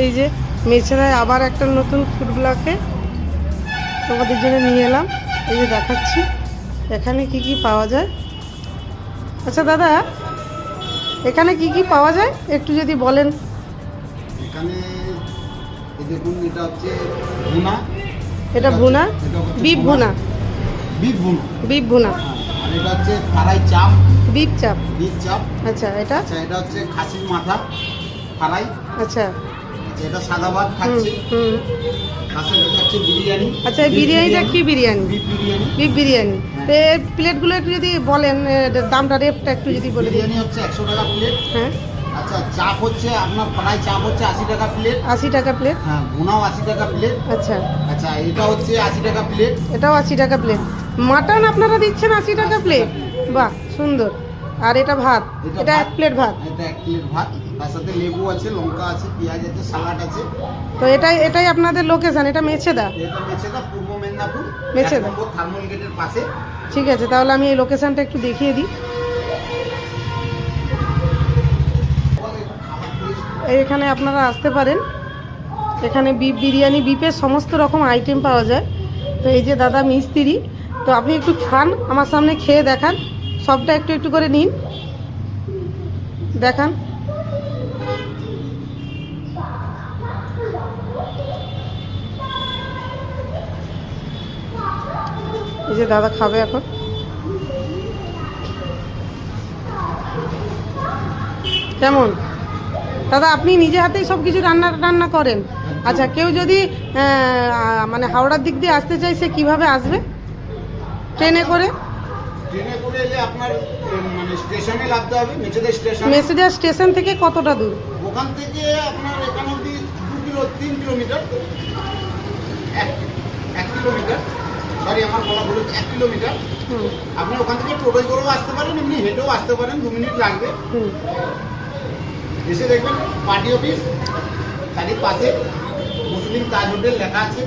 এই যে মেছেরায় আবার একটা নতুন ফুড ব্লকে তোমাদের জন্য নিয়ে এলাম। এই যে দেখাচ্ছি এখানে কি কি পাওয়া যায়। আচ্ছা দাদা, এখানে কি কি পাওয়া যায় একটু যদি বলেন। এখানে দেখুন, এটা হচ্ছে ভুনা। এটা ভুনা, বিফ ভুনা। বিফ ভুনা। বিফ ভুনা। আর এটা হচ্ছে ফ্রাই চাপ। বিফ চাপ। বিফ চাপ। আচ্ছা এটা? আচ্ছা, এটা হচ্ছে খাসির মাথা ফ্রাই। আচ্ছা আচ্ছা, এটা সাদা ভাত খাচ্ছে। খাসি খাচ্ছে বিরিয়ানি। আচ্ছা, এই বিরিয়ানিটা কি বিরিয়ানি? বিফ বিরিয়ানি। বিফ বিরিয়ানি। তো এই প্লেটগুলো একটু যদি বলেন, দামটা রেটটা একটু যদি বলে দিন। বিরিয়ানি হচ্ছে 100 টাকা প্লেট। হ্যাঁ। আচ্ছা, চাপ হচ্ছে আপনার ফ্রাই চাপ হচ্ছে 80 টাকা প্লেট। 80 টাকা প্লেট। হ্যাঁ, ভুনাও 80 টাকা প্লেট। আচ্ছা আচ্ছা, এটা হচ্ছে 80 টাকা প্লেট। এটাও 80 টাকা প্লেট। মাটন আপনারা দিচ্ছেন 80 টাকা প্লেট? বাহ, সুন্দর। আর এটা ভাত, এটা 1 প্লেট ভাত। এটা 1 প্লেট ভাত, তার সাথে লেবু আছে, লঙ্কা আছে, পেঁয়াজ আছে, সালাড আছে। তো এটাই আপনাদের লোকেশন? এটা মেছেদা? এটা মেছেদা, পূর্ব মেদিনীপুর, মেছেদা। 1 নম্বর থার্মাল গেটের পাশে। ঠিক আছে, তাহলে আমি এই লোকেশনটা একটু দেখিয়ে দিই। এখানে আপনারা আসতে পারেন। এখানে বিফ বিরিয়ানি, বিফের সমস্ত রকম আইটেম পাওয়া যায়। তো এই যে দাদা মিস্ত্রি, তো আপনি একটু খান, আমার সামনে খেয়ে দেখান, সবটা একটু একটু করে নিন, দেখান। এই যে দাদা খাবে এখন। কেমন দাদা, আপনি নিজে হাতেই সব কিছু রান্না করেন? আচ্ছা, কেউ যদি মানে হাওড়ার দিক দিয়ে আসতে চাই, সে কীভাবে আসবে? ট্রেনে করে? ট্রেনে করে এলে আপনার মানে স্টেশনে নামতে হবে, মেছেদা স্টেশন। মেছেদা স্টেশন থেকে কতটা দূর? ওখান থেকে আপনার এখানে অবধি 3 কিলোমিটার। 1 কিলোমিটার, সরি আমার বলা ভুল, 1 কিলোমিটার। আপনি ওখান থেকে টোটোয় করেও আসতে পারেন, এমনি হেঁটেও আসতে পারেন, 2 মিনিট লাগবে। এসে দেখবেন পার্টি অফিস, তারই পাশে মুসলিম তাজ হোটেল লেখা আছে।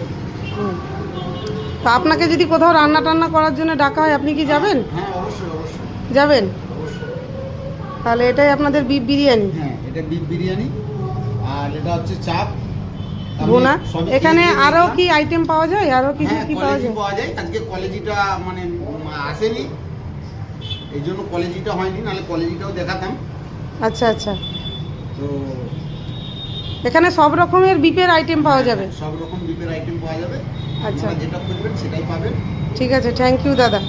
তো আপনাকে যদি কোথাও রান্না টান্না করার জন্য ডাকা হয়, আপনি কি যাবেন? হ্যাঁ, অবশ্যই অবশ্যই যাবেন। অবশ্যই। তাহলে এটাই আপনাদের বিফ বিরিয়ানি? হ্যাঁ, এটা বিফ বিরিয়ানি। আর এটা হচ্ছে চাপ, ভুনা। এখানে আরো কি আইটেম পাওয়া যায়? আরো কিছু কি পাওয়া যায়? পাওয়া যায়। আজকে কলেজিটা মানে আসেনি, এই জন্য কলেজিটা হয়নি, নাহলে কলেজিটাও দেখাতাম। আচ্ছা আচ্ছা। তো এখানে সব রকমের বিফের আইটেম পাওয়া যাবে? সব রকম বিফের আইটেম পাওয়া যাবে। আচ্ছা, যেটা খুঁজবেন সেটাই পাবেন। ঠিক আছে, থ্যাংক ইউ দাদা।